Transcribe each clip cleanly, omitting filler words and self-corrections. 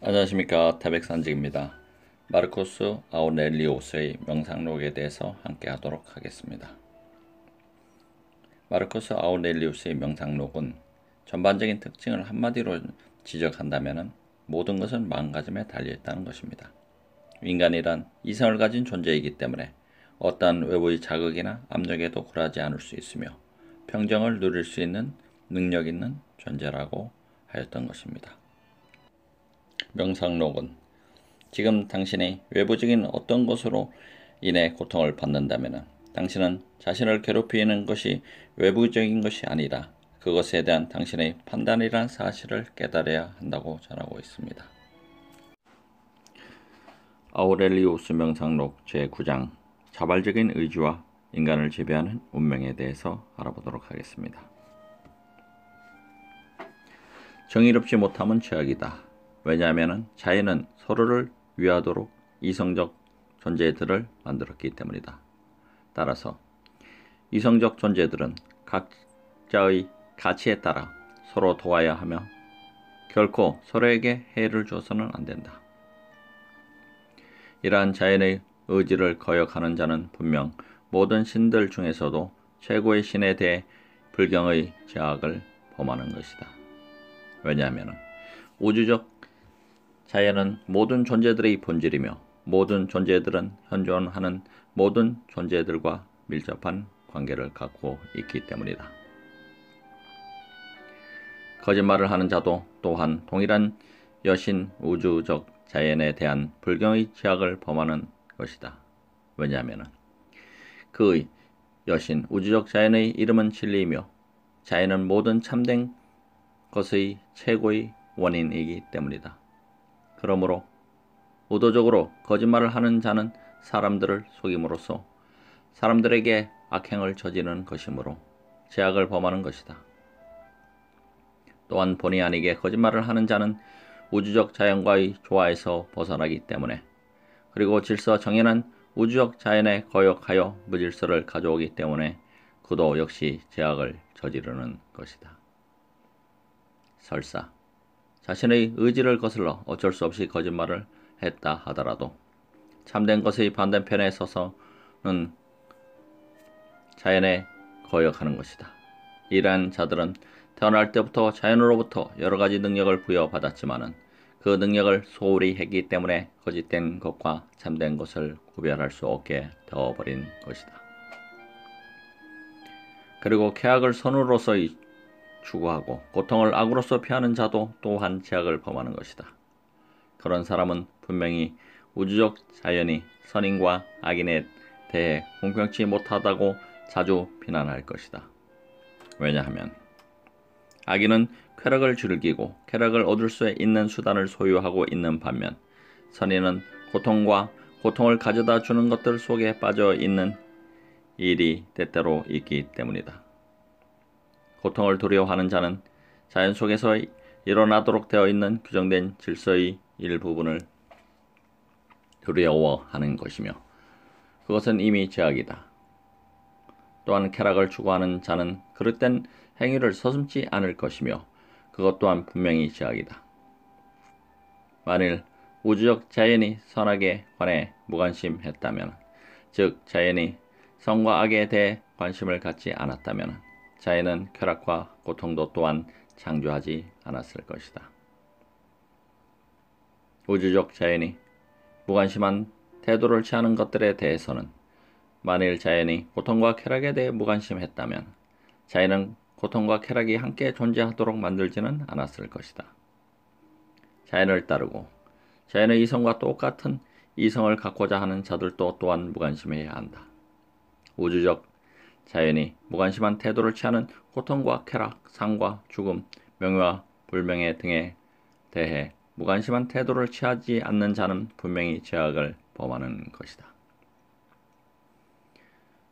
안녕하십니까. 태백산직입니다. 마르코스 아우렐리우스의 명상록에 대해서 함께 하도록 하겠습니다. 마르코스 아우렐리우스의 명상록은 전반적인 특징을 한마디로 지적한다면 모든 것은 마음가짐에 달려있다는 것입니다. 인간이란 이성을 가진 존재이기 때문에 어떠한 외부의 자극이나 압력에도 굴하지 않을 수 있으며 평정을 누릴 수 있는 능력 있는 존재라고 하였던 것입니다. 명상록은 지금 당신이 외부적인 어떤 것으로 인해 고통을 받는다면 당신은 자신을 괴롭히는 것이 외부적인 것이 아니라 그것에 대한 당신의 판단이란 사실을 깨달아야 한다고 전하고 있습니다. 아우렐리우스 명상록 제9장 자발적인 의지와 인간을 지배하는 운명에 대해서 알아보도록 하겠습니다. 정의롭지 못함은 죄악이다. 왜냐하면 자연은 서로를 위하도록 이성적 존재들을 만들었기 때문이다. 따라서 이성적 존재들은 각자의 가치에 따라 서로 도와야 하며 결코 서로에게 해를 줘서는 안 된다. 이러한 자연의 의지를 거역하는 자는 분명 모든 신들 중에서도 최고의 신에 대해 불경의 죄악을 범하는 것이다. 왜냐하면 우주적 자연은 모든 존재들의 본질이며 모든 존재들은 현존하는 모든 존재들과 밀접한 관계를 갖고 있기 때문이다. 거짓말을 하는 자도 또한 동일한 여신 우주적 자연에 대한 불경의 죄악을 범하는 것이다. 왜냐하면 그의 여신 우주적 자연의 이름은 진리이며 자연은 모든 참된 것의 최고의 원인이기 때문이다. 그러므로 의도적으로 거짓말을 하는 자는 사람들을 속임으로써 사람들에게 악행을 저지르는 것이므로 죄악을 범하는 것이다. 또한 본의 아니게 거짓말을 하는 자는 우주적 자연과의 조화에서 벗어나기 때문에 그리고 질서 정연한 우주적 자연에 거역하여 무질서를 가져오기 때문에 그도 역시 죄악을 저지르는 것이다. 설사 자신의 의지를 거슬러 어쩔 수 없이 거짓말을 했다 하더라도 참된 것의 반대편에 서서는 자연에 거역하는 것이다. 이러한 자들은 태어날 때부터 자연으로부터 여러 가지 능력을 부여받았지만은 그 능력을 소홀히 했기 때문에 거짓된 것과 참된 것을 구별할 수 없게 되어버린 것이다. 그리고 쾌악을 선으로서 추구하고 고통을 악으로서 피하는 자도 또한 죄악을 범하는 것이다. 그런 사람은 분명히 우주적 자연이 선인과 악인에 대해 공평치 못하다고 자주 비난할 것이다. 왜냐하면 악인은 쾌락을 즐기고 쾌락을 얻을 수 있는 수단을 소유하고 있는 반면 선인은 고통과 고통을 가져다 주는 것들 속에 빠져 있는 일이 때때로 있기 때문이다. 고통을 두려워하는 자는 자연 속에서 일어나도록 되어 있는 규정된 질서의 일부분을 두려워하는 것이며 그것은 이미 죄악이다. 또한 쾌락을 추구하는 자는 그릇된 행위를 서슴지 않을 것이며 그것 또한 분명히 죄악이다. 만일 우주적 자연이 선악에 관해 무관심했다면, 즉 자연이 선과 악에 대해 관심을 갖지 않았다면 자연은 쾌락과 고통도 또한 창조하지 않았을 것이다. 우주적 자연이 무관심한 태도를 취하는 것들에 대해서는 만일 자연이 고통과 쾌락에 대해 무관심했다면 자연은 고통과 쾌락이 함께 존재하도록 만들지는 않았을 것이다. 자연을 따르고 자연의 이성과 똑같은 이성을 갖고자 하는 자들도 또한 무관심해야 한다. 우주적 자연이 무관심한 태도를 취하는 고통과 쾌락, 상과 죽음, 명예와 불명예 등에 대해 무관심한 태도를 취하지 않는 자는 분명히 죄악을 범하는 것이다.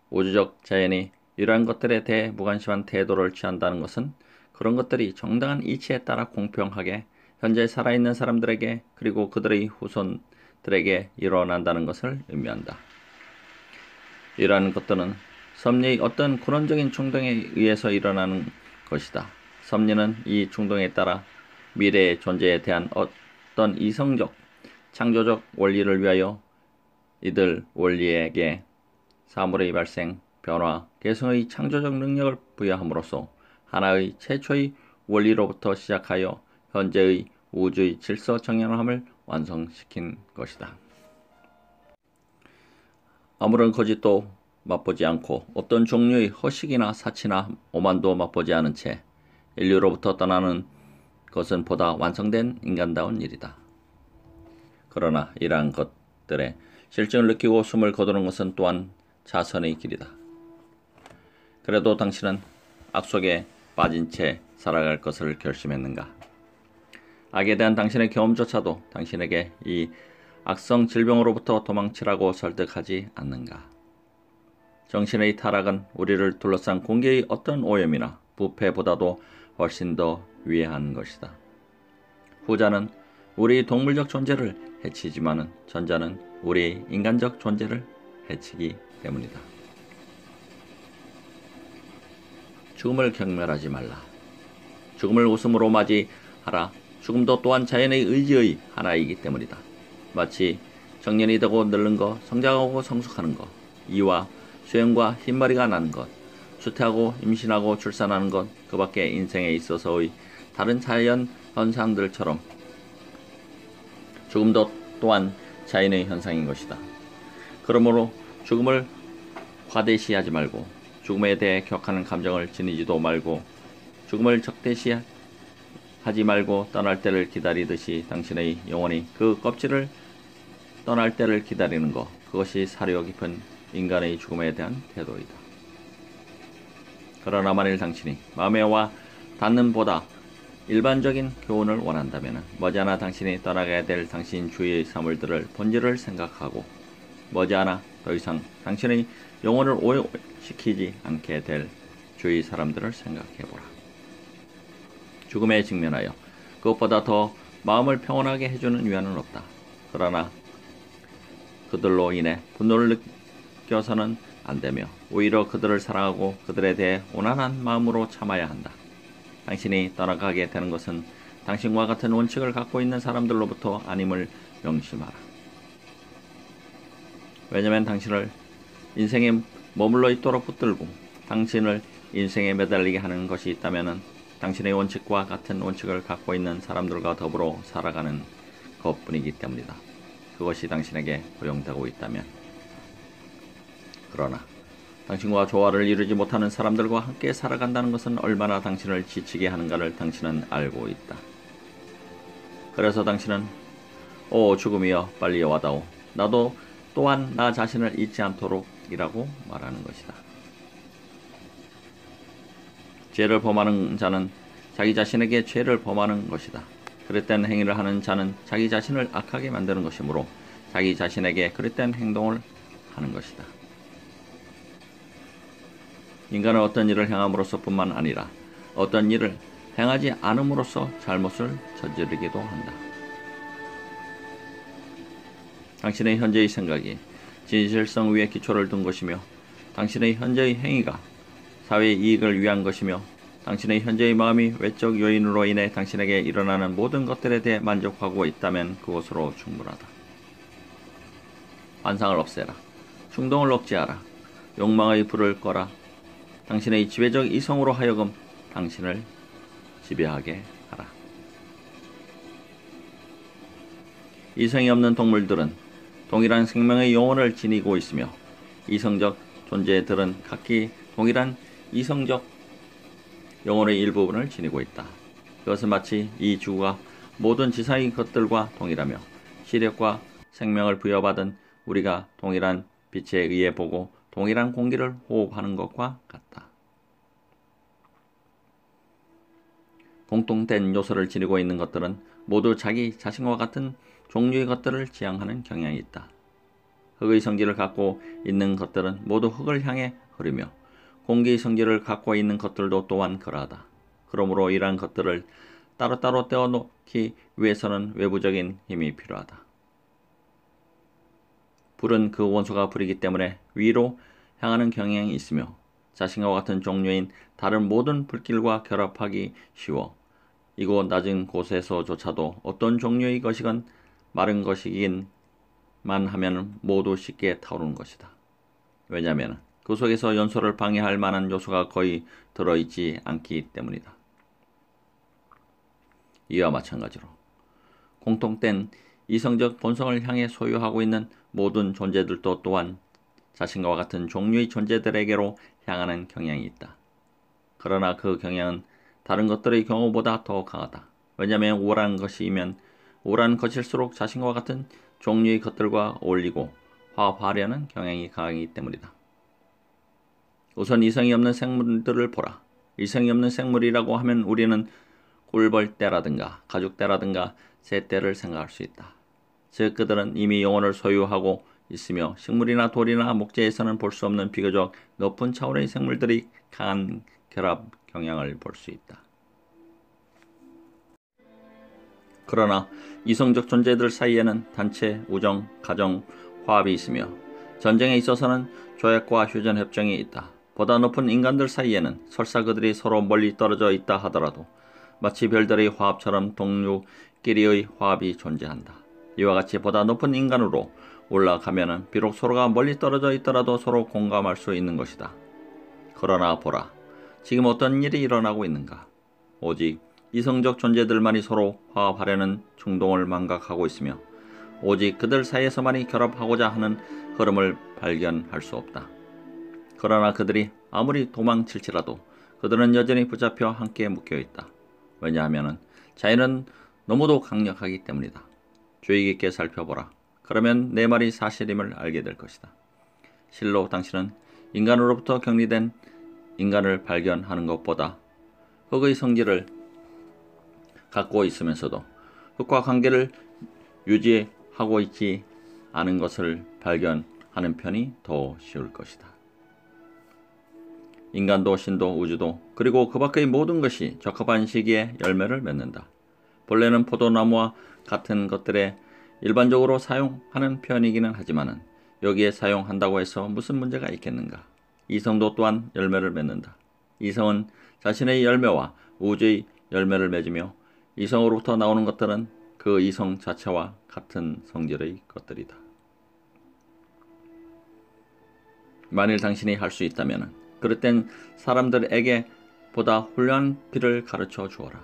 우주적 자연이 이러한 것들에 대해 무관심한 태도를 취한다는 것은 그런 것들이 정당한 이치에 따라 공평하게 현재 살아있는 사람들에게 그리고 그들의 후손들에게 일어난다는 것을 의미한다. 이러한 것들은 섭리의 어떤 근원적인 충동에 의해서 일어나는 것이다. 섭리는 이 충동에 따라 미래의 존재에 대한 어떤 이성적, 창조적 원리를 위하여 이들 원리에게 사물의 발생, 변화, 개성의 창조적 능력을 부여함으로써 하나의 최초의 원리로부터 시작하여 현재의 우주의 질서 정연함을 완성시킨 것이다. 아무런 거짓도 맛보지 않고 어떤 종류의 허식이나 사치나 오만도 맛보지 않은 채 인류로부터 떠나는 것은 보다 완성된 인간다운 일이다. 그러나 이러한 것들의 실증을 느끼고 숨을 거두는 것은 또한 자선의 길이다. 그래도 당신은 악 속에 빠진 채 살아갈 것을 결심했는가? 악에 대한 당신의 경험조차도 당신에게 이 악성 질병으로부터 도망치라고 설득하지 않는가? 정신의 타락은 우리를 둘러싼 공기의 어떤 오염이나 부패보다도 훨씬 더 위해한 것이다. 후자는 우리 동물적 존재를 해치지만은 전자는 우리 인간적 존재를 해치기 때문이다. 죽음을 경멸하지 말라. 죽음을 웃음으로 맞이하라. 죽음도 또한 자연의 의지의 하나이기 때문이다. 마치 청년이 되고 늙는 것, 성장하고 성숙하는 것, 이와 수염과 흰머리가 나는 것, 수태하고 임신하고 출산하는 것, 그 밖에 인생에 있어서의 다른 자연 현상들처럼 죽음도 또한 자연의 현상인 것이다. 그러므로 죽음을 과대시하지 말고 죽음에 대해 격하는 감정을 지니지도 말고 죽음을 적대시하지 말고 떠날 때를 기다리듯이 당신의 영혼이 그 껍질을 떠날 때를 기다리는 것, 그것이 사려 깊은 인간의 죽음에 대한 태도이다. 그러나 만일 당신이 마음에 와 닿는 보다 일반적인 교훈을 원한다면 머지않아 당신이 떠나가야 될 당신 주위의 사물들을 본질을 생각하고 머지않아 더 이상 당신의 영혼을 오해시키지 않게 될 주위 사람들을 생각해보라. 죽음에 직면하여 그것보다 더 마음을 평온하게 해주는 위안은 없다. 그러나 그들로 인해 분노를 느껴서는 안되며 오히려 그들을 사랑하고 그들에 대해 온화한 마음으로 참아야 한다. 당신이 떠나가게 되는 것은 당신과 같은 원칙을 갖고 있는 사람들로부터 아님을 명심하라. 왜냐하면 당신을 인생에 머물러 있도록 붙들고 당신을 인생에 매달리게 하는 것이 있다면 당신의 원칙과 같은 원칙을 갖고 있는 사람들과 더불어 살아가는 것뿐이기 때문이다. 그것이 당신에게 허용되고 있다면. 그러나 당신과 조화를 이루지 못하는 사람들과 함께 살아간다는 것은 얼마나 당신을 지치게 하는가를 당신은 알고 있다. 그래서 당신은 오 죽음이여 빨리 와다오. 나도 또한 나 자신을 잊지 않도록 이라고 말하는 것이다. 죄를 범하는 자는 자기 자신에게 죄를 범하는 것이다. 그릇된 행위를 하는 자는 자기 자신을 악하게 만드는 것이므로 자기 자신에게 그릇된 행동을 하는 것이다. 인간은 어떤 일을 행함으로써 뿐만 아니라 어떤 일을 행하지 않음으로써 잘못을 저지르기도 한다. 당신의 현재의 생각이 진실성 위에 기초를 둔 것이며 당신의 현재의 행위가 사회의 이익을 위한 것이며 당신의 현재의 마음이 외적 요인으로 인해 당신에게 일어나는 모든 것들에 대해 만족하고 있다면 그것으로 충분하다. 환상을 없애라. 충동을 억제하라. 욕망의 불을 꺼라. 당신의 지배적 이성으로 하여금 당신을 지배하게 하라. 이성이 없는 동물들은 동일한 생명의 영혼을 지니고 있으며 이성적 존재들은 각기 동일한 이성적 영혼의 일부분을 지니고 있다. 그것은 마치 이 지구가 모든 지상의 것들과 동일하며 시력과 생명을 부여받은 우리가 동일한 빛에 의해 보고 동일한 공기를 호흡하는 것과 같다. 공통된 요소를 지니고 있는 것들은 모두 자기 자신과 같은 종류의 것들을 지향하는 경향이 있다. 흙의 성질을 갖고 있는 것들은 모두 흙을 향해 흐르며 공기의 성질을 갖고 있는 것들도 또한 그러하다. 그러므로 이러한 것들을 따로따로 떼어놓기 위해서는 외부적인 힘이 필요하다. 불은 그 원소가 불이기 때문에 위로 향하는 경향이 있으며 자신과 같은 종류인 다른 모든 불길과 결합하기 쉬워 이곳 낮은 곳에서조차도 어떤 종류의 것이건 마른 것이긴만 하면 모두 쉽게 타오르는 것이다. 왜냐하면 그 속에서 연소를 방해할 만한 요소가 거의 들어있지 않기 때문이다. 이와 마찬가지로 공통된 이성적 본성을 향해 소유하고 있는 모든 존재들도 또한 자신과 같은 종류의 존재들에게로 향하는 경향이 있다. 그러나 그 경향은 다른 것들의 경우보다 더 강하다. 왜냐하면 우월한 것이면 우월한 것일수록 자신과 같은 종류의 것들과 어울리고 화합하려는 경향이 강하기 때문이다. 우선 이성이 없는 생물들을 보라. 이성이 없는 생물이라고 하면 우리는 꿀벌떼라든가 가죽떼라든가 새떼를 생각할 수 있다. 즉 그들은 이미 영혼을 소유하고 있으며 식물이나 돌이나 목재에서는 볼 수 없는 비교적 높은 차원의 생물들이 강한 결합 경향을 볼 수 있다. 그러나 이성적 존재들 사이에는 단체, 우정, 가정, 화합이 있으며 전쟁에 있어서는 조약과 휴전협정이 있다. 보다 높은 인간들 사이에는 설사 그들이 서로 멀리 떨어져 있다 하더라도 마치 별들의 화합처럼 동료끼리의 화합이 존재한다. 이와 같이 보다 높은 인간으로 올라가면은 비록 서로가 멀리 떨어져 있더라도 서로 공감할 수 있는 것이다. 그러나 보라, 지금 어떤 일이 일어나고 있는가? 오직 이성적 존재들만이 서로 화합하려는 충동을 망각하고 있으며 오직 그들 사이에서만이 결합하고자 하는 흐름을 발견할 수 없다. 그러나 그들이 아무리 도망칠지라도 그들은 여전히 붙잡혀 함께 묶여있다. 왜냐하면 자연은 너무도 강력하기 때문이다. 주의 깊게 살펴보라. 그러면 내 말이 사실임을 알게 될 것이다. 실로 당신은 인간으로부터 격리된 인간을 발견하는 것보다 흙의 성질을 갖고 있으면서도 흙과 관계를 유지하고 있지 않은 것을 발견하는 편이 더 쉬울 것이다. 인간도 신도 우주도 그리고 그 밖의 모든 것이 적합한 시기에 열매를 맺는다. 본래는 포도나무와 같은 것들에 일반적으로 사용하는 편이기는 하지만은 여기에 사용한다고 해서 무슨 문제가 있겠는가? 이성도 또한 열매를 맺는다. 이성은 자신의 열매와 우주의 열매를 맺으며 이성으로부터 나오는 것들은 그 이성 자체와 같은 성질의 것들이다. 만일 당신이 할 수 있다면 그릇된 사람들에게 보다 훌륭한 길을 가르쳐 주어라.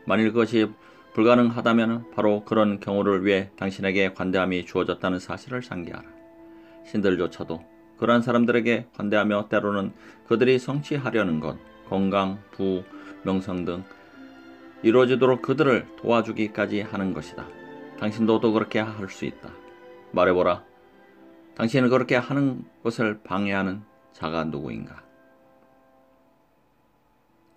만일 그것이 불가능하다면 바로 그런 경우를 위해 당신에게 관대함이 주어졌다는 사실을 상기하라. 신들조차도 그러한 사람들에게 관대하며 때로는 그들이 성취하려는 것, 건강, 부, 명성 등 이루어지도록 그들을 도와주기까지 하는 것이다. 당신도 그렇게 할 수 있다. 말해보라. 당신은 그렇게 하는 것을 방해하는 자가 누구인가?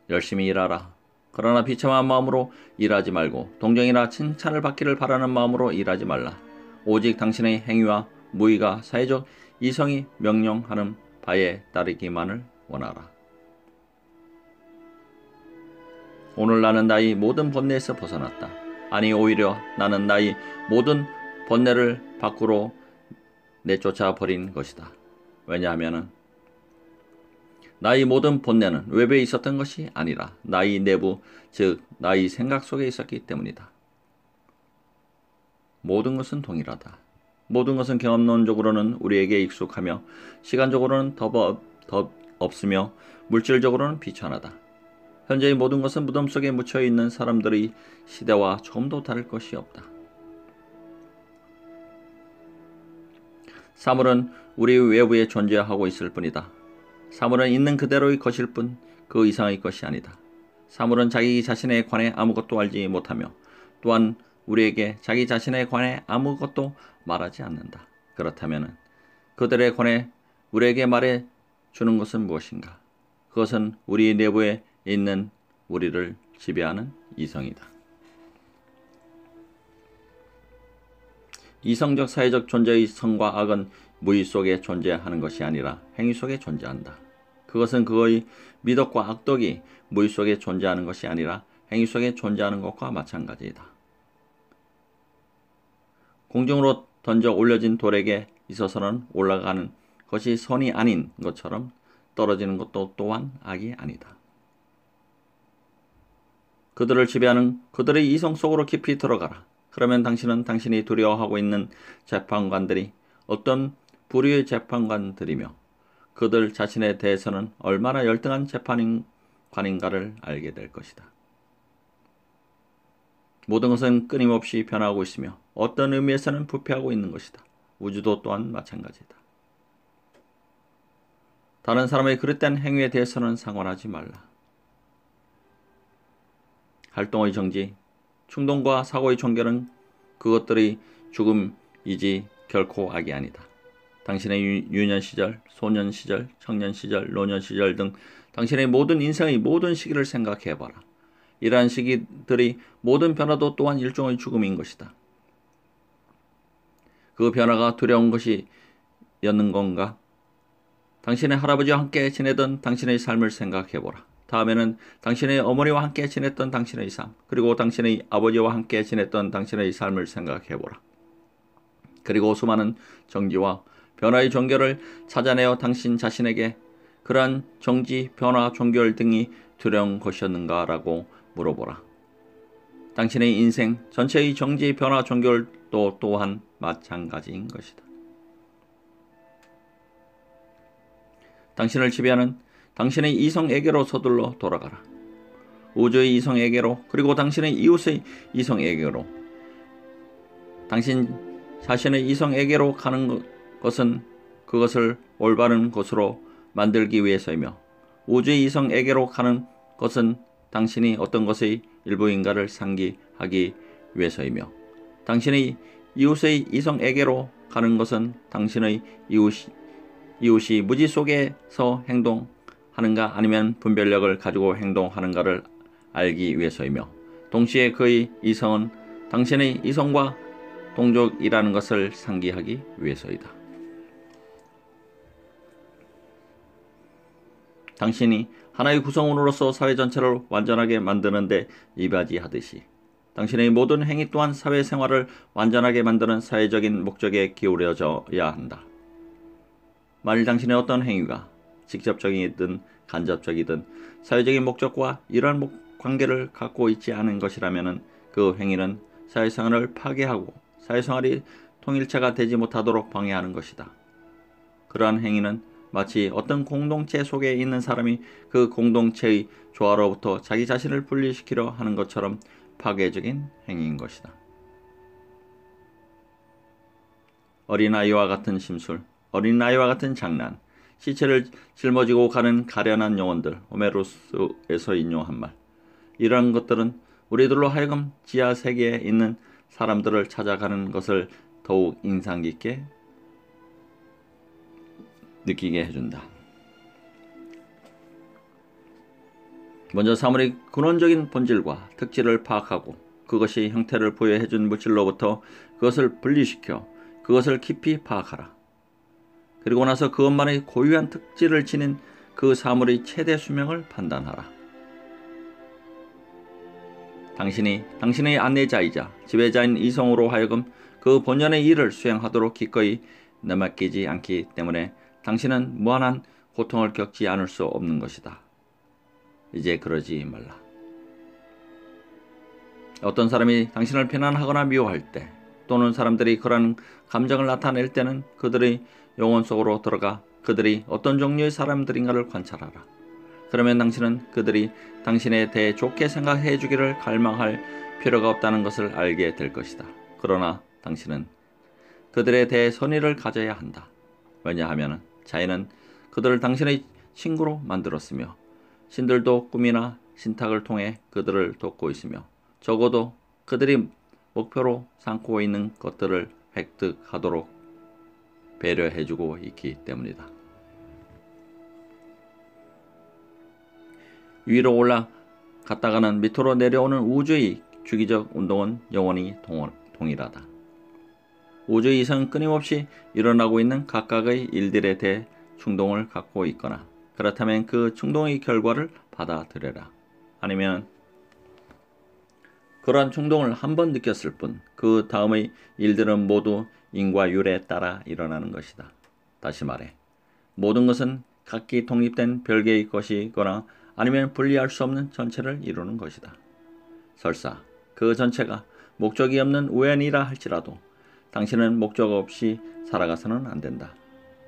열심히 일하라. 그러나 비참한 마음으로 일하지 말고 동정이나 칭찬을 받기를 바라는 마음으로 일하지 말라. 오직 당신의 행위와 무의가 사회적 이성이 명령하는 바에 따르기만을 원하라. 오늘 나는 나의 모든 번뇌에서 벗어났다. 아니 오히려 나는 나의 모든 번뇌를 밖으로 내쫓아 버린 것이다. 왜냐하면 나의 모든 번뇌는 외부에 있었던 것이 아니라 나의 내부, 즉 나의 생각 속에 있었기 때문이다. 모든 것은 동일하다. 모든 것은 경험론적으로는 우리에게 익숙하며 시간적으로는 더 없으며 물질적으로는 비천하다. 현재의 모든 것은 무덤 속에 묻혀있는 사람들의 시대와 조금도 다를 것이 없다. 사물은 우리 외부에 존재하고 있을 뿐이다. 사물은 있는 그대로의 것일 뿐 그 이상의 것이 아니다. 사물은 자기 자신에 관해 아무것도 알지 못하며 또한 우리에게 자기 자신에 관해 아무것도 말하지 않는다. 그렇다면 그들에 관해 우리에게 말해 주는 것은 무엇인가? 그것은 우리 내부에 있는 우리를 지배하는 이성이다. 이성적 사회적 존재의 선과 악은 무의 속에 존재하는 것이 아니라 행위 속에 존재한다. 그것은 그의 미덕과 악덕이 무의 속에 존재하는 것이 아니라 행위 속에 존재하는 것과 마찬가지이다. 공중으로 던져 올려진 돌에게 있어서는 올라가는 것이 선이 아닌 것처럼 떨어지는 것도 또한 악이 아니다. 그들을 지배하는 그들의 이성 속으로 깊이 들어가라. 그러면 당신은 당신이 두려워하고 있는 재판관들이 어떤 부류의 재판관들이며 그들 자신에 대해서는 얼마나 열등한 재판관인가를 알게 될 것이다. 모든 것은 끊임없이 변화하고 있으며 어떤 의미에서는 부패하고 있는 것이다. 우주도 또한 마찬가지다. 다른 사람의 그릇된 행위에 대해서는 상관하지 말라. 활동의 정지, 충동과 사고의 종결은 그것들의 죽음이지 결코 악이 아니다. 당신의 유년 시절, 소년 시절, 청년 시절, 노년 시절 등 당신의 모든 인생의 모든 시기를 생각해봐라. 이러한 시기들의 모든 변화도 또한 일종의 죽음인 것이다. 그 변화가 두려운 것이었는 건가? 당신의 할아버지와 함께 지내던 당신의 삶을 생각해보라. 다음에는 당신의 어머니와 함께 지냈던 당신의 삶, 그리고 당신의 아버지와 함께 지냈던 당신의 삶을 생각해보라. 그리고 수많은 정지와 변화의 종결을 찾아내어 당신 자신에게 그러한 정지, 변화, 종결 등이 두려운 것이었는가라고 물어보라. 당신의 인생 전체의 정지, 변화, 종결도 또한 마찬가지인 것이다. 당신을 지배하는 당신의 이성에게로 서둘러 돌아가라. 우주의 이성에게로, 그리고 당신의 이웃의 이성에게로. 당신 자신의 이성에게로 가는 것은 그것을 올바른 것으로 만들기 위해서이며, 우주의 이성에게로 가는 것은 당신이 어떤 것의 일부인가를 상기하기 위해서이며, 당신의 이웃의 이성에게로 가는 것은 당신의 이웃이 무지 속에서 행동하는가 아니면 분별력을 가지고 행동하는가를 알기 위해서이며, 동시에 그의 이성은 당신의 이성과 동족이라는 것을 상기하기 위해서이다. 당신이 하나의 구성원으로서 사회 전체를 완전하게 만드는 데 이바지하듯이 당신의 모든 행위 또한 사회생활을 완전하게 만드는 사회적인 목적에 기울여져야 한다. 만일 당신의 어떤 행위가 직접적이든 간접적이든 사회적인 목적과 이러한 관계를 갖고 있지 않은 것이라면 그 행위는 사회생활을 파괴하고 사회생활이 통일체가 되지 못하도록 방해하는 것이다. 그러한 행위는 마치 어떤 공동체 속에 있는 사람이 그 공동체의 조화로부터 자기 자신을 분리시키려 하는 것처럼 파괴적인 행위인 것이다. 어린아이와 같은 심술, 어린아이와 같은 장난, 시체를 짊어지고 가는 가련한 영혼들, 호메로스에서 인용한 말. 이러한 것들은 우리들로 하여금 지하 세계에 있는 사람들을 찾아가는 것을 더욱 인상 깊게 느끼게 해준다. 먼저 사물의 근원적인 본질과 특질을 파악하고 그것이 형태를 부여해준 물질로부터 그것을 분리시켜 그것을 깊이 파악하라. 그리고 나서 그것만의 고유한 특질을 지닌 그 사물의 최대 수명을 판단하라. 당신이 당신의 안내자이자 지배자인 이성으로 하여금 그 본연의 일을 수행하도록 기꺼이 내맡기지 않기 때문에 당신은 무한한 고통을 겪지 않을 수 없는 것이다. 이제 그러지 말라. 어떤 사람이 당신을 비난하거나 미워할 때, 또는 사람들이 그런 감정을 나타낼 때는 그들의 영혼 속으로 들어가 그들이 어떤 종류의 사람들인가를 관찰하라. 그러면 당신은 그들이 당신에 대해 좋게 생각해 주기를 갈망할 필요가 없다는 것을 알게 될 것이다. 그러나 당신은 그들에 대해 선의를 가져야 한다. 왜냐하면 자연은 그들을 당신의 친구로 만들었으며 신들도 꿈이나 신탁을 통해 그들을 돕고 있으며 적어도 그들이 목표로 삼고 있는 것들을 획득하도록 배려해주고 있기 때문이다. 위로 올라갔다가는 밑으로 내려오는 우주의 주기적 운동은 영원히 동일하다. 우주의 이성은 끊임없이 일어나고 있는 각각의 일들에 대해 충동을 갖고 있거나 그렇다면 그 충동의 결과를 받아들여라. 아니면 그러한 충동을 한 번 느꼈을 뿐 그 다음의 일들은 모두 인과율에 따라 일어나는 것이다. 다시 말해 모든 것은 각기 독립된 별개의 것이거나 아니면 분리할 수 없는 전체를 이루는 것이다. 설사 그 전체가 목적이 없는 우연이라 할지라도 당신은 목적 없이 살아가서는 안 된다.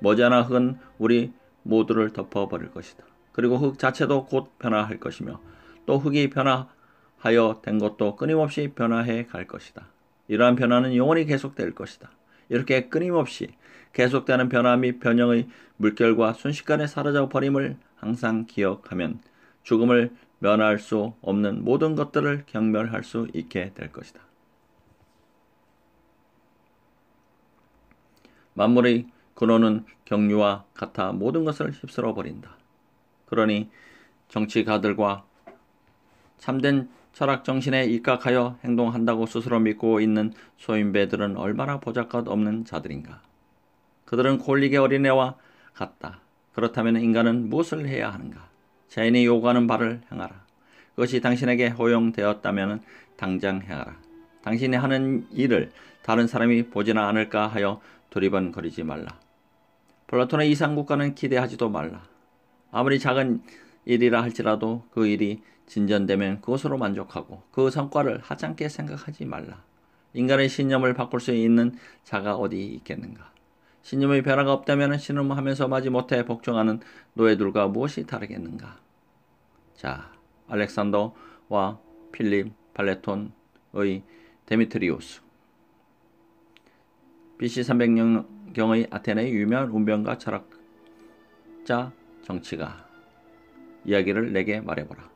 머지않아 흙은 우리 모두를 덮어버릴 것이다. 그리고 흙 자체도 곧 변화할 것이며 또 흙이 변화하여 된 것도 끊임없이 변화해 갈 것이다. 이러한 변화는 영원히 계속될 것이다. 이렇게 끊임없이 계속되는 변화 및 변형의 물결과 순식간에 사라져 버림을 항상 기억하면 죽음을 면할 수 없는 모든 것들을 경멸할 수 있게 될 것이다. 만물의 근원은 경류와 같아 모든 것을 휩쓸어 버린다. 그러니 정치가들과 참된 철학 정신에 입각하여 행동한다고 스스로 믿고 있는 소인배들은 얼마나 보잘것없는 자들인가. 그들은 콜릭의 어린애와 같다. 그렇다면 인간은 무엇을 해야 하는가? 자연이 요구하는 바를 행하라. 그것이 당신에게 허용되었다면 당장 행하라. 당신이 하는 일을 다른 사람이 보지나 않을까 하여 두리번거리지 말라. 플라톤의 이상국가는 기대하지도 말라. 아무리 작은 일이라 할지라도 그 일이 진전되면 그것으로 만족하고 그 성과를 하찮게 생각하지 말라. 인간의 신념을 바꿀 수 있는 자가 어디 있겠는가. 신념의 변화가 없다면 신음하면서 마지못해 복종하는 노예들과 무엇이 다르겠는가. 자, 알렉산더와 필립 팔레톤의 데미트리우스, BC 300년경의 아테네의 유명한 운명가 철학자 정치가 이야기를 내게 말해보라.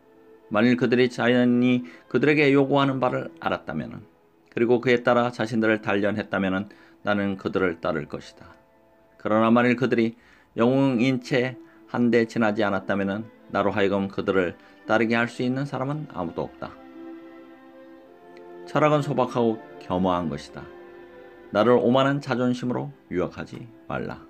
만일 그들이 자연이 그들에게 요구하는 바를 알았다면, 그리고 그에 따라 자신들을 단련했다면 나는 그들을 따를 것이다. 그러나 만일 그들이 영웅인 채 한데 지나지 않았다면 나로 하여금 그들을 따르게 할 수 있는 사람은 아무도 없다. 철학은 소박하고 겸허한 것이다. 나를 오만한 자존심으로 유혹하지 말라.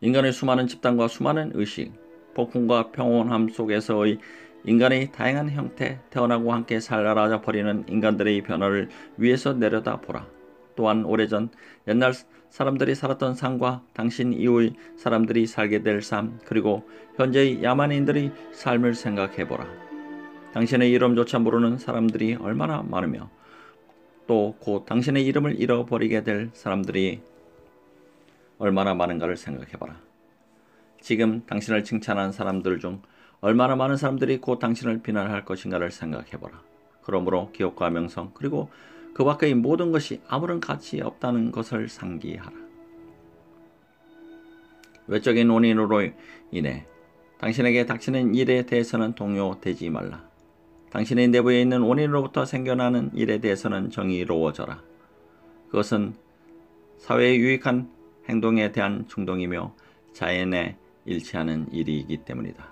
인간의 수많은 집단과 수많은 의식, 폭풍과 평온함 속에서의 인간의 다양한 형태, 태어나고 함께 사라져 버리는 인간들의 변화를 위에서 내려다 보라. 또한 오래전 옛날 사람들이 살았던 삶과 당신 이후의 사람들이 살게 될 삶, 그리고 현재의 야만인들의 삶을 생각해보라. 당신의 이름조차 모르는 사람들이 얼마나 많으며 또 곧 당신의 이름을 잃어버리게 될 사람들이 얼마나 많은가를 생각해봐라. 지금 당신을 칭찬하는 사람들 중 얼마나 많은 사람들이 곧 당신을 비난할 것인가를 생각해보라. 그러므로 기업과 명성 그리고 그 밖의 모든 것이 아무런 가치 없다는 것을 상기하라. 외적인 원인으로 인해 당신에게 닥치는 일에 대해서는 동요되지 말라. 당신의 내부에 있는 원인으로부터 생겨나는 일에 대해서는 정의로워져라. 그것은 사회에 유익한 행동에 대한 충동이며 자연에 일치하는 일이기 때문이다.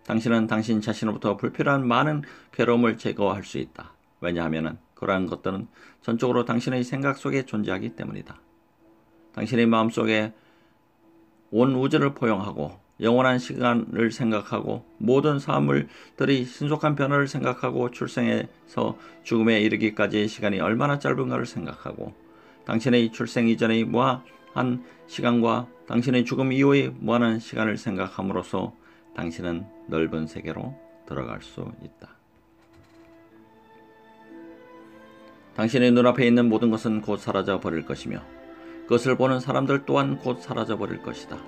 당신은 당신 자신으로부터 불필요한 많은 괴로움을 제거할 수 있다. 왜냐하면 그러한 것들은 전적으로 당신의 생각 속에 존재하기 때문이다. 당신의 마음속에 온 우주를 포용하고 영원한 시간을 생각하고 모든 사물들이 신속한 변화를 생각하고 출생에서 죽음에 이르기까지의 시간이 얼마나 짧은가를 생각하고 당신의 출생 이전의 무한한 시간과 당신의 죽음 이후의 무한한 시간을 생각함으로써 당신은 넓은 세계로 들어갈 수 있다. 당신의 눈앞에 있는 모든 것은 곧 사라져 버릴 것이며 그것을 보는 사람들 또한 곧 사라져 버릴 것이다.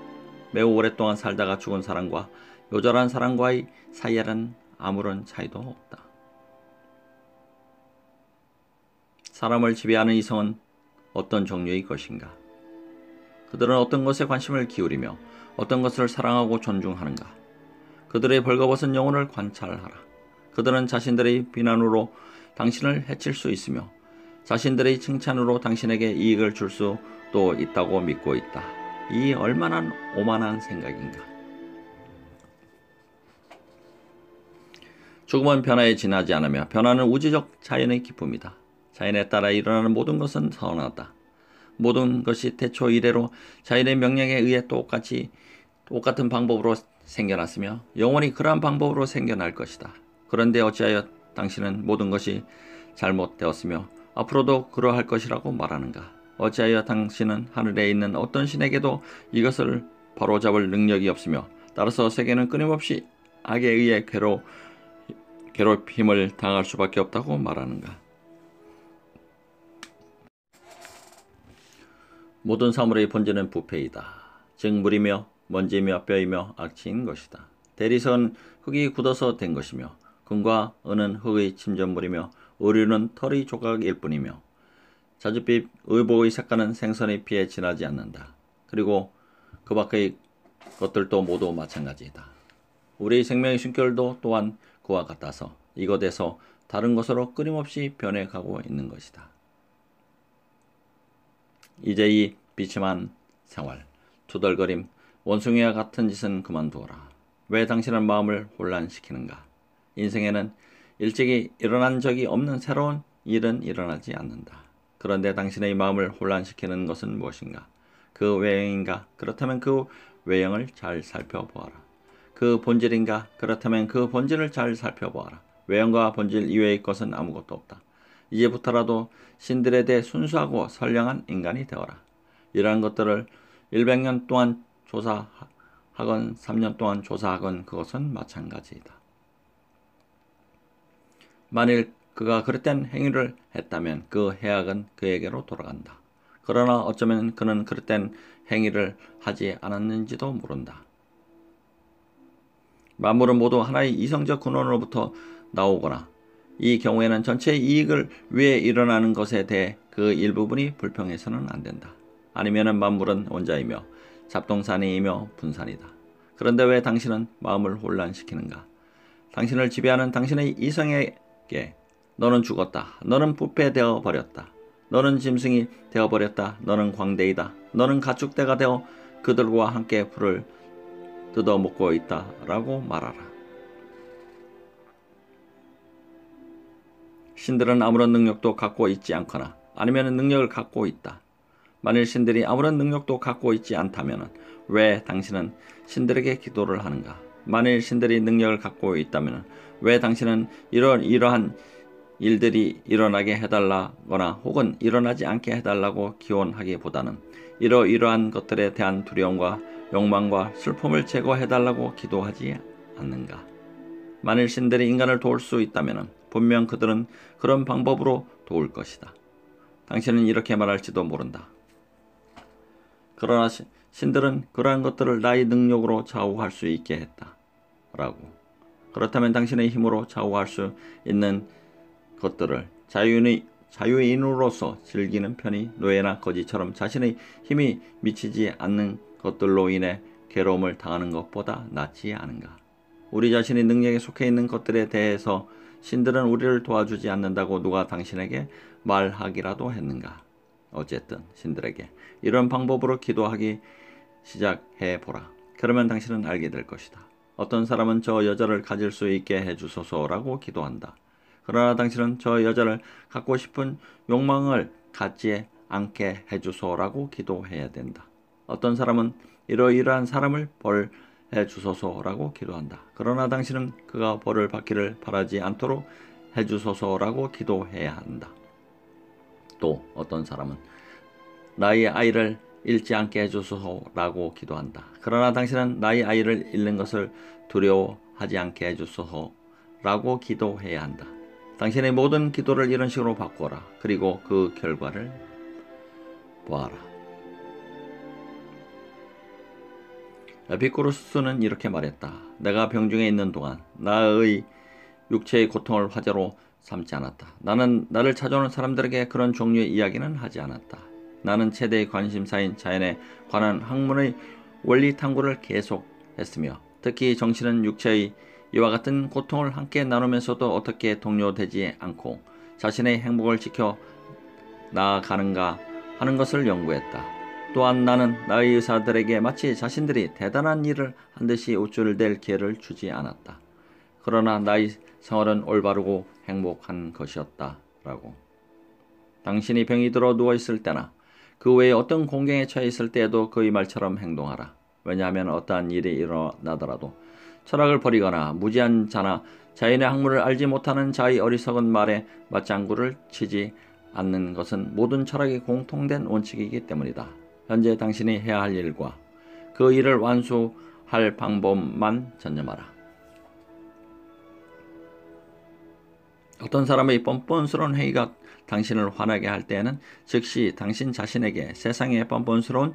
매우 오랫동안 살다가 죽은 사람과 요절한 사람과의 사이에는 아무런 차이도 없다. 사람을 지배하는 이성은 어떤 종류의 것인가? 그들은 어떤 것에 관심을 기울이며 어떤 것을 사랑하고 존중하는가? 그들의 벌거벗은 영혼을 관찰하라. 그들은 자신들의 비난으로 당신을 해칠 수 있으며 자신들의 칭찬으로 당신에게 이익을 줄 수도 있다고 믿고 있다. 이 얼마나 오만한 생각인가. 죽음은 변화에 지나지 않으며 변화는 우주적 자연의 기쁨이다. 자연에 따라 일어나는 모든 것은 선하다. 모든 것이 태초 이래로 자연의 명령에 의해 똑같은 방법으로 생겨났으며 영원히 그러한 방법으로 생겨날 것이다. 그런데 어찌하여 당신은 모든 것이 잘못되었으며 앞으로도 그러할 것이라고 말하는가? 어찌하여 당신은 하늘에 있는 어떤 신에게도 이것을 바로잡을 능력이 없으며 따라서 세계는 끊임없이 악에 의해 괴롭힘을 당할 수밖에 없다고 말하는가? 모든 사물의 본질은 부패이다. 즉 물이며 먼지이며 뼈이며 악취인 것이다. 대리석은 흙이 굳어서 된 것이며 금과 은은 흙의 침전물이며 의류는 털의 조각일 뿐이며 자줏빛 의복의 색깔은 생선의 피에 지나지 않는다. 그리고 그 밖의 것들도 모두 마찬가지이다. 우리의 생명의 숨결도 또한 그와 같아서 이것에서 다른 것으로 끊임없이 변해가고 있는 것이다. 이제 이 비참한 생활, 투덜거림, 원숭이와 같은 짓은 그만두어라. 왜 당신은 마음을 혼란시키는가? 인생에는 일찍이 일어난 적이 없는 새로운 일은 일어나지 않는다. 그런데 당신의 마음을 혼란시키는 것은 무엇인가? 그 외형인가? 그렇다면 그 외형을 잘 살펴보아라. 그 본질인가? 그렇다면 그 본질을 잘 살펴보아라. 외형과 본질 이외의 것은 아무것도 없다. 이제부터라도 신들에 대해 순수하고 선량한 인간이 되어라. 이러한 것들을 100년 동안 조사하건 3년 동안 조사하건 그것은 마찬가지이다. 만일 그가 그릇된 행위를 했다면 그 해악은 그에게로 돌아간다. 그러나 어쩌면 그는 그릇된 행위를 하지 않았는지도 모른다. 만물은 모두 하나의 이성적 근원으로부터 나오거나 이 경우에는 전체의 이익을 위해 일어나는 것에 대해 그 일부분이 불평해서는 안 된다. 아니면은 만물은 원자이며 잡동사니이며 분산이다. 그런데 왜 당신은 마음을 혼란시키는가? 당신을 지배하는 당신의 이성에게 너는 죽었다. 너는 부패되어 버렸다. 너는 짐승이 되어버렸다. 너는 광대이다. 너는 가축대가 되어 그들과 함께 풀을 뜯어먹고 있다. 라고 말하라. 신들은 아무런 능력도 갖고 있지 않거나 아니면 능력을 갖고 있다. 만일 신들이 아무런 능력도 갖고 있지 않다면 왜 당신은 신들에게 기도를 하는가? 만일 신들이 능력을 갖고 있다면 왜 당신은 이러한 일들이 일어나게 해달라거나 혹은 일어나지 않게 해달라고 기원하기보다는 이러한 것들에 대한 두려움과 욕망과 슬픔을 제거해달라고 기도하지 않는가? 만일 신들이 인간을 도울 수 있다면 분명 그들은 그런 방법으로 도울 것이다. 당신은 이렇게 말할지도 모른다. 그러나 신들은 그러한 것들을 나의 능력으로 좌우할 수 있게 했다. 라고. 그렇다면 당신의 힘으로 좌우할 수 있는 것들을 자유인으로서 즐기는 편이 노예나 거지처럼 자신의 힘이 미치지 않는 것들로 인해 괴로움을 당하는 것보다 낫지 않은가? 우리 자신의 능력에 속해 있는 것들에 대해서 신들은 우리를 도와주지 않는다고 누가 당신에게 말하기라도 했는가? 어쨌든 신들에게 이런 방법으로 기도하기 시작해보라. 그러면 당신은 알게 될 것이다. 어떤 사람은 저 여자를 가질 수 있게 해주소서라고 기도한다. 그러나 당신은 저 여자를 갖고 싶은 욕망을 갖지 않게 해주소서라고 기도해야 된다. 어떤 사람은 이러이러한 사람을 벌해 주소서라고 기도한다. 그러나 당신은 그가 벌을 받기를 바라지 않도록 해주소서라고 기도해야 한다. 또 어떤 사람은 나의 아이를 잃지 않게 해주소서라고 기도한다. 그러나 당신은 나의 아이를 잃는 것을 두려워하지 않게 해주소서라고 기도해야 한다. 당신의 모든 기도를 이런 식으로 바꾸어라. 그리고 그 결과를 보아라. 에피쿠로스는 이렇게 말했다. 내가 병중에 있는 동안 나의 육체의 고통을 화제로 삼지 않았다. 나는 나를 찾아오는 사람들에게 그런 종류의 이야기는 하지 않았다. 나는 최대의 관심사인 자연에 관한 학문의 원리 탐구를 계속했으며 특히 정신은 육체의 이와 같은 고통을 함께 나누면서도 어떻게 동요되지 않고 자신의 행복을 지켜 나아가는가 하는 것을 연구했다. 또한 나는 나의 의사들에게 마치 자신들이 대단한 일을 한 듯이 우쭐댈 기회를 주지 않았다. 그러나 나의 생활은 올바르고 행복한 것이었다. 라고. 당신이 병이 들어 누워있을 때나 그 외에 어떤 공경에 처해 있을 때에도 그의 말처럼 행동하라. 왜냐하면 어떠한 일이 일어나더라도 철학을 버리거나 무지한 자나 자연의 학문을 알지 못하는 자의 어리석은 말에 맞장구를 치지 않는 것은 모든 철학의 공통된 원칙이기 때문이다. 현재 당신이 해야 할 일과 그 일을 완수하기 할 방법만 전념하라. 어떤 사람의 뻔뻔스러운 행위가 당신을 화나게 할 때에는 즉시 당신 자신에게 세상에 뻔뻔스러운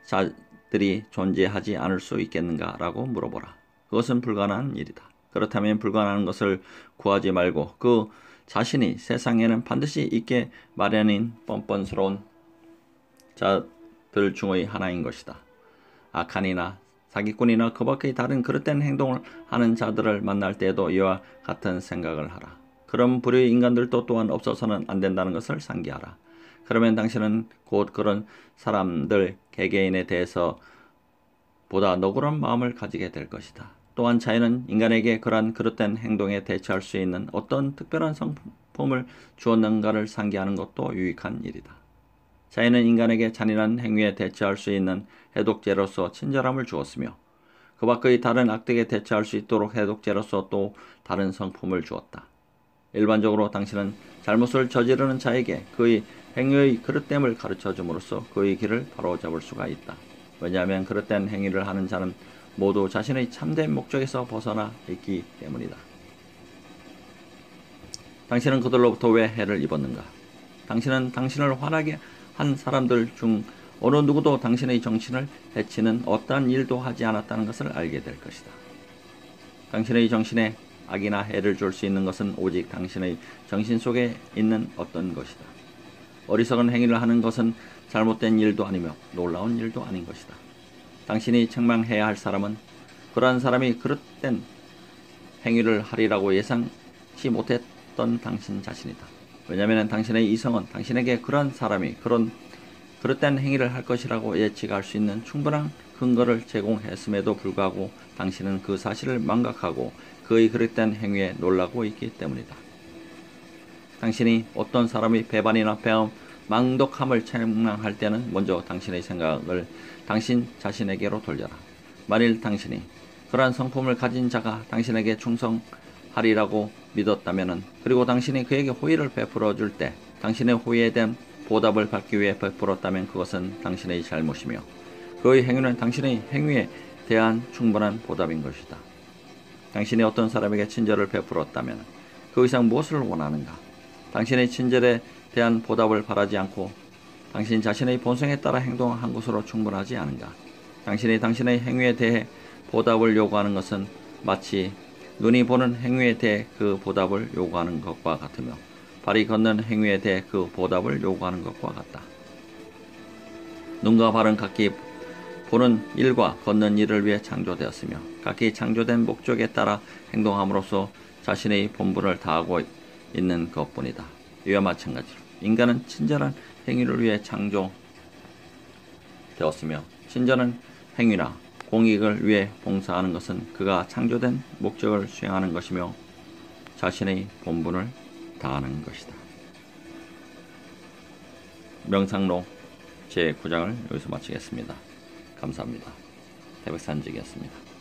자들이 존재하지 않을 수 있겠는가 라고 물어보라. 그것은 불가능한 일이다. 그렇다면 불가능한 것을 구하지 말고 그 자신이 세상에는 반드시 있게 마련인 뻔뻔스러운 자들 중의 하나인 것이다. 악한이나 사기꾼이나 그 밖의 다른 그릇된 행동을 하는 자들을 만날 때에도 이와 같은 생각을 하라. 그런 부류의 인간들도 또한 없어서는 안 된다는 것을 상기하라. 그러면 당신은 곧 그런 사람들 개개인에 대해서 보다 너그러운 마음을 가지게 될 것이다. 또한 자연은 인간에게 그러한 그릇된 행동에 대처할 수 있는 어떤 특별한 성품을 주었는가를 상기하는 것도 유익한 일이다. 자연은 인간에게 잔인한 행위에 대처할 수 있는 해독제로서 친절함을 주었으며 그 밖의 다른 악덕에 대처할 수 있도록 해독제로서 또 다른 성품을 주었다. 일반적으로 당신은 잘못을 저지르는 자에게 그의 행위의 그릇됨을 가르쳐 줌으로써 그의 길을 바로잡을 수가 있다. 왜냐하면 그릇된 행위를 하는 자는 모두 자신의 참된 목적에서 벗어나 있기 때문이다. 당신은 그들로부터 왜 해를 입었는가? 당신은 당신을 화나게 한 사람들 중 어느 누구도 당신의 정신을 해치는 어떠한 일도 하지 않았다는 것을 알게 될 것이다. 당신의 정신에 악이나 해를 줄 수 있는 것은 오직 당신의 정신 속에 있는 어떤 것이다. 어리석은 행위를 하는 것은 잘못된 일도 아니며 놀라운 일도 아닌 것이다. 당신이 책망해야 할 사람은 그러한 사람이 그릇된 행위를 하리라고 예상치 못했던 당신 자신이다. 왜냐하면 당신의 이성은 당신에게 그러한 사람이 그런 그릇된 행위를 할 것이라고 예측할 수 있는 충분한 근거를 제공했음에도 불구하고 당신은 그 사실을 망각하고 그의 그릇된 행위에 놀라고 있기 때문이다. 당신이 어떤 사람의 배반이나 망독함을 책망할 때는 먼저 당신의 생각을 당신 자신에게로 돌려라. 만일 당신이 그러한 성품을 가진 자가 당신에게 충성하리라고 믿었다면 그리고 당신이 그에게 호의를 베풀어 줄 때 당신의 호의에 대한 보답을 받기 위해 베풀었다면 그것은 당신의 잘못이며 그의 행위는 당신의 행위에 대한 충분한 보답인 것이다. 당신이 어떤 사람에게 친절을 베풀었다면 그 이상 무엇을 원하는가? 당신의 친절에 대한 보답을 바라지 않고 당신 자신의 본성에 따라 행동한 것으로 충분하지 않은가? 당신이 당신의 행위에 대해 보답을 요구하는 것은 마치 눈이 보는 행위에 대해 그 보답을 요구하는 것과 같으며 발이 걷는 행위에 대해 그 보답을 요구하는 것과 같다. 눈과 발은 각기 보는 일과 걷는 일을 위해 창조되었으며 각기 창조된 목적에 따라 행동함으로써 자신의 본분을 다하고 있는 것뿐이다. 이와 마찬가지로 인간은 친절한 행위를 위해 창조되었으며 친절한 행위나 공익을 위해 봉사하는 것은 그가 창조된 목적을 수행하는 것이며 자신의 본분을 다하는 것이다. 명상록 제9장을 여기서 마치겠습니다. 감사합니다. 태백산직이었습니다.